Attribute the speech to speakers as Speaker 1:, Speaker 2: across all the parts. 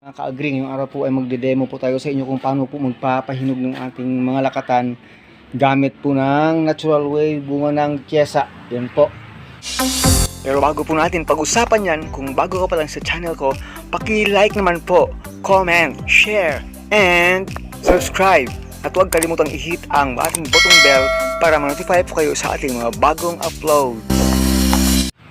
Speaker 1: Ka-agree, ngayong araw po ay magde-demo po tayo sa inyo kung paano po magpapahinog ng ating mga lakatan gamit po ng natural way, bunga ng kyesa. Yan po. Pero bago po natin pag-usapan yan, kung bago ka pa lang sa channel ko, paki-like naman po, comment, share, and subscribe. At huwag kalimutang i-hit ang ating button bell para ma-notify po kayo sa ating mga bagong upload.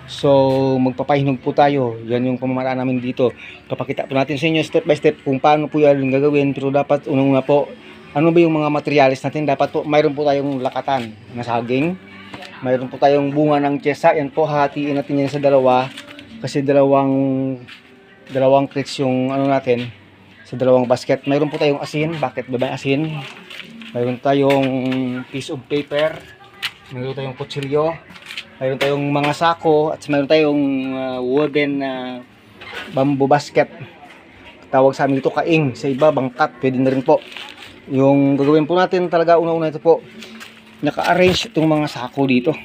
Speaker 1: So, magpapahinog po tayo. Yan yung pamamaraan namin dito. Papakita po natin sa inyo step by step kung paano po yan gagawin. Pero dapat unang-una po, ano ba yung mga materials natin? Dapat po, mayroon po tayong lakatan na saging. Mayroon po tayong bunga ng kyesa. Yan po, hatiin natin yan sa dalawa. Kasi dalawang crates yung ano natin sa dalawang basket. Mayroon po tayong asin. Bakit ba may asin? Mayroon tayong piece of paper. Mayroon tayong kutsilyo. Mayroon tayong mga sako at mayroon tayong woven na bamboo basket. Tawag sa amin ito kaing, sa iba bangkat, pwede na rin po. Yung gagawin po natin talaga una-una ito po, naka-arrange itong mga sako dito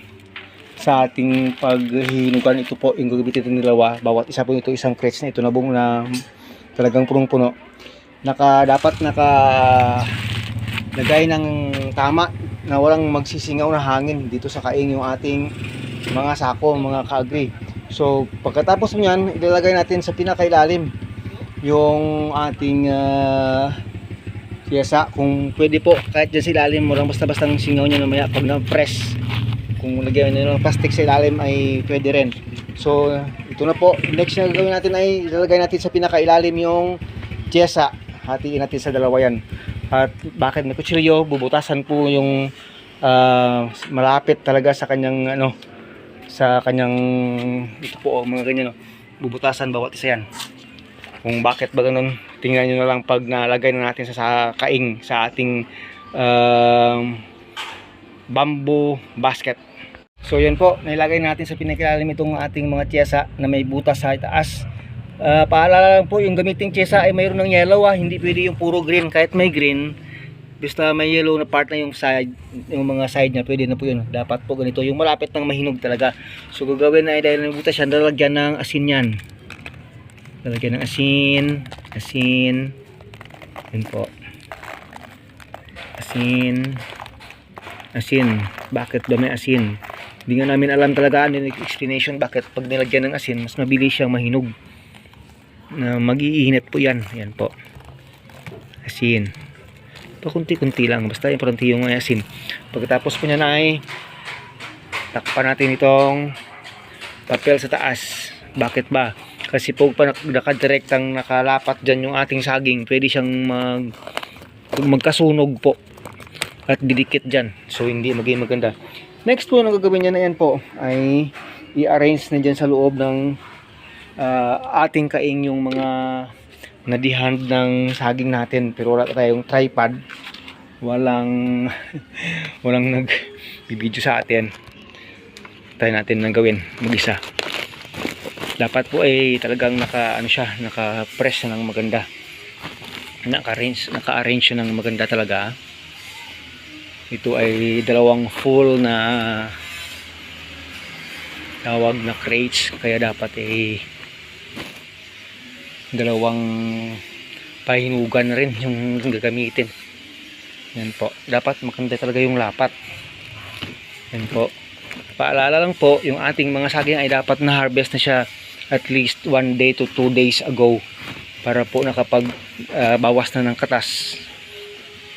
Speaker 1: sa ating paghihinugan. Ito po yung gagamitin ng dalawa, bawat isa po ito isang crates na ito na buong na talagang punong-puno. Dapat lagay ng tama na walang magsisingaw na hangin dito sa kaing yung ating mga sako, mga ka-agree. So pagkatapos niyan, ilalagay natin sa pinakailalim yung ating kyesa. Kung pwede po, kahit dyan sa ilalim, walang basta-basta ng singaw niya mamaya pag na-press. Kung lagyan nyo ng plastic sa ilalim ay pwede rin. So ito na po, next na gagawin natin ay ilalagay natin sa pinakailalim yung kyesa. Hatiin natin sa dalawa yan. At bakit may kutsilyo, bubutasan po yung malapit talaga sa kanyang ito po mga ganyan, bubutasan bawat isa yan. Kung bakit ba ganun, tingnan nyo na lang pag nalagay na natin sa kaing sa ating bamboo basket. So yan po, nailagay natin sa pinakailalim itong ating mga kyesa na may butas sa itaas. Paalala lang po, yung gamiting kyesa ay mayroon ng yellow, hindi pwede yung puro green. Kahit may green, basta may yellow na part na yung side, yung mga side niya, pwede na po yun. Dapat po ganito, yung malapit ng mahinog talaga. So gagawin na ay dahil ng butas yan, lalagyan ng asin yan. Lalagyan ng asin, yun po. Asin. Bakit ba may asin? Hindi nga namin alam talaga ano yung explanation bakit pag nilagyan ng asin, mas mabilis siyang mahinog. Na mag-iinit po yan. Yan po. Asin. Pakunti-kunti lang. Basta importante yung asin. Pagkatapos po niya na ay takpan natin itong papel sa taas. Bakit ba? Kasi po pa nakadirektang nakalapat dyan yung ating saging, pwede siyang magkasunog po at didikit dyan. So hindi maging maganda. Next po na gagawin niya na yan po ay i-arrange na dyan sa loob ng ating kaing yung mga nadihand ng saging natin. Pero wala tayong tripod, walang nag-video sa atin. Try natin nang gawin mag-isa. Dapat po ay talagang naka-press na ng maganda, naka-arrange ng maganda talaga. Ito ay dalawang full na tawag na crates, kaya dapat ay dalawang pahinugan rin yung gagamitin. Yan po, dapat maganda talaga yung lapat. Yan po, paalala lang po, yung ating mga saging ay dapat na harvest na siya at least 1 day to 2 days ago para po nakapag bawas na ng katas,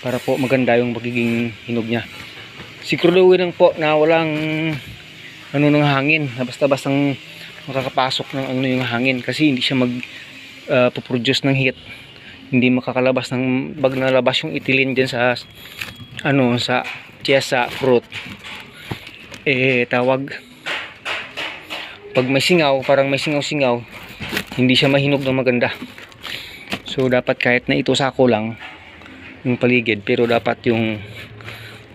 Speaker 1: para po maganda yung magiging hinog niya. Siguraduhin lang po na walang ng hangin, na basta-bastang makakapasok ng yung hangin, kasi hindi siya produce ng heat. Hindi makakalabas ng pag nalabas yung ethylene dyan sa sa kyesa fruit, pag may singaw, parang may singaw, hindi siya mahinog ng maganda. So dapat kahit na ito sako lang yung paligid, pero dapat yung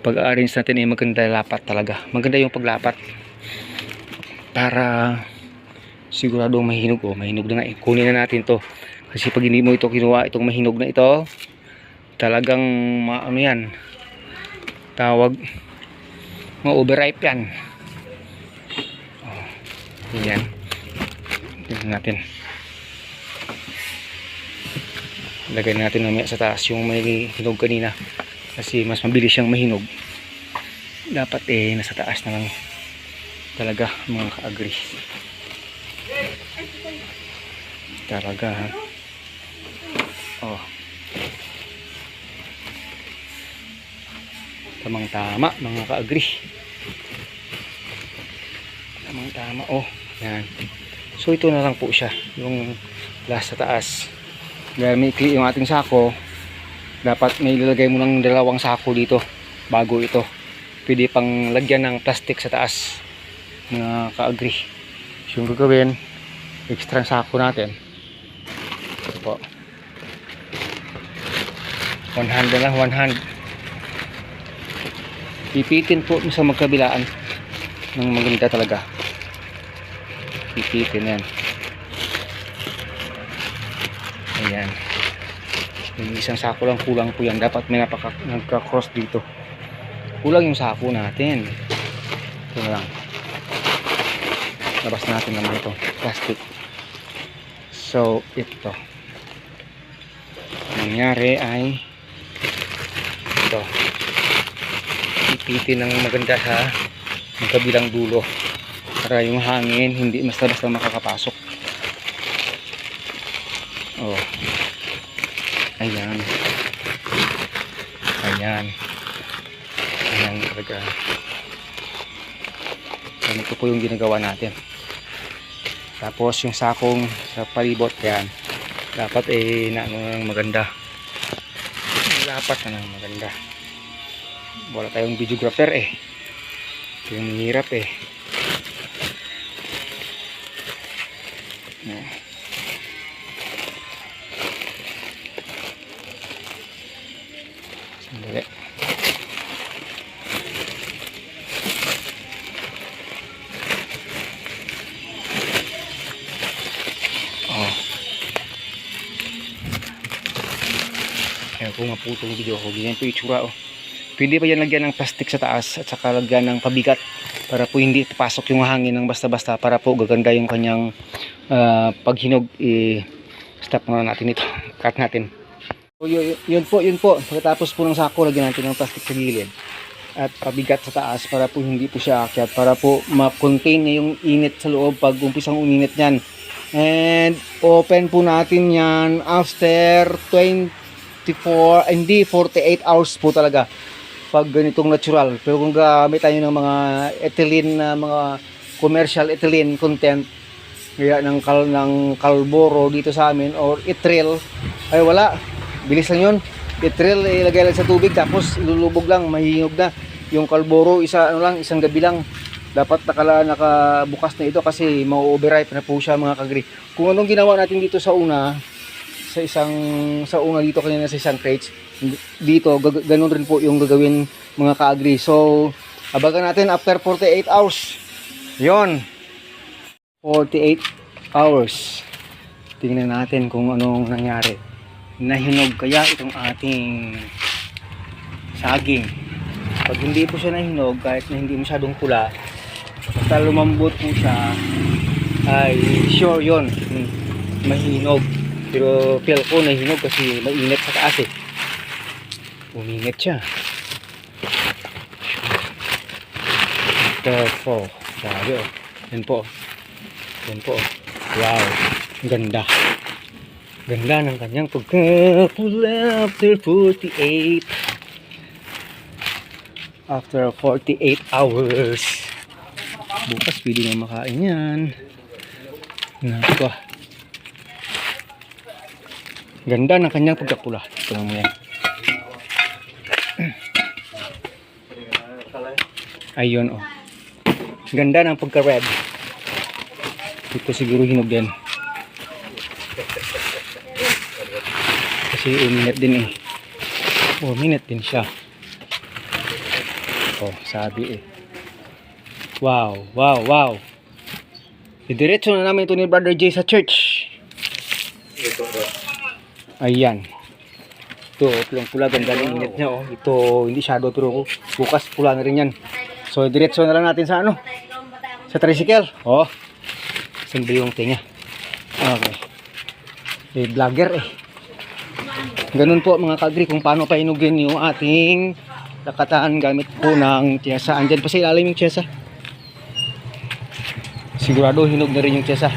Speaker 1: pag-arrange natin ay maganda, lapat talaga. Maganda yung paglapat para siguradong mahinog. Mahinog na nga. Kunin na natin to, kasi pag hindi mo ito kinuha, itong mahinog na ito, talagang yan, tawag ma-overripe yan. Yan. Tingnan natin. Lagay natin mamaya sa taas yung may hinog kanina. Kasi mas mabilis siyang mahinog. Dapat nasa taas na lang talaga mga ka-agri. Talaga ha. Oh. Tamang tama mga ka-agri. Tamang tama. Oh. Yan. So ito na lang po siya. Yung last sa taas. Dahil may ikli yung ating sako, dapat may ilalagay mo ng 2 sako dito bago ito. Pwede pang lagyan ng plastic sa taas mga ka-agri. So yung gagawin, extra sako natin. Ito po. 1 hand na lang, 1 hand. Pipitin po sa magkabilaan ng maganda talaga. Pipitin yan. Ayan. Yung isang sako lang kulang po yan. Dapat may nagka-cross dito. Kulang yung sako natin. Ito na lang. Labas natin naman ito. Plastic. So, ito. Nangyari ay ito. Ipitin ng maganda sa magkabilang dulo. Para yung hangin hindi basta-basta makakapasok. Oh. Ayan. Ayan. Ayan talaga. Ito po yung ginagawa natin. Tapos yung sakong sa palibot yan. Dapat na ano maganda. Dapat na maganda. Wala tayong videographer Ito yung hirap Sandali. Oh. Kaya kung maputong video ko, ganyan po itsura Pwede pa yan lagyan ng plastic sa taas at saka lagyan ng pabigat para po hindi papasok yung hangin ng basta-basta para po gaganda yung kanyang paghinog. Stop muna natin ito. Cut natin. Yun po. Pagkatapos po ng sako, lagyan natin ng plastic sa gilid at pabigat sa taas para po hindi po siya akyat, para po ma-contain niya yung init sa loob pag umpisang uminit yan. And open po natin yan after 48 hours po talaga pag ganitong natural. Pero kung gamit tayo ng mga ethylene na mga commercial ethylene content kaya ng Calboro dito sa amin or Etril, ay wala. Bilis lang yun. Etril ilagay lang sa tubig tapos ilulubog lang, mahihinog na. Yung Calboro isang gabi lang. Dapat nakabukas na ito kasi mau-overripe na po siya mga kagri. Kung anong ginawa natin dito sa una dito kanina sa isang crates, dito ganun rin po yung gagawin mga kaagri. So abagan natin after 48 hours. Yon. 48 hours. Tingnan natin kung anong nangyari. Nahinog kaya itong ating saging. Pag hindi po siya nahinog, kahit na hindi masyadong pula, basta lumambot po siya, ay sure yun, mahinog. Pero feel ko nahinog kasi mainit sa taas uminit siya. Perfect. Sabi yan po. Wow, ganda. Ganda ng kanyang pagkapula after 48. After 48 hours. Bukas pwede na makain yan. Nako. Ganda ng kanyang pagkapula. Ito mo yan. Ayun Ganda ng pagka-red. Ito siguro hinog din. Kasi uminit din uminit din siya. Sabi wow. Diretso na namin ito ni Brother Jay sa church. Ayan. Ito, pulang-pula, ganda ng init niya Ito, hindi shadow pero bukas pula na rin yan. So, diretso na lang natin sa sa tricycle. Saan ba yung tinga? Okay. Vlogger Ganun po mga ka-agri kung paano pahinugin yung ating lakatan gamit po ng tiyesa. Andyan pa sa ilalim yung tiyesa. Sigurado hinog na rin yung tiyesa.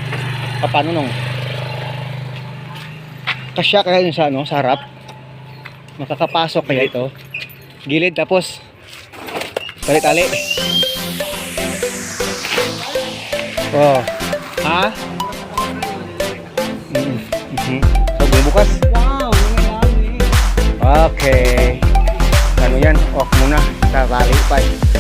Speaker 1: Paano nung? Kasya kaya yun sa, sa harap? Makakapasok kaya ito? Gilid tapos tali-tali. Oh. Ha? So, bukas.
Speaker 2: Wow, nangyayari.
Speaker 1: Okay. Ano yan? Off muna. Tatali pa.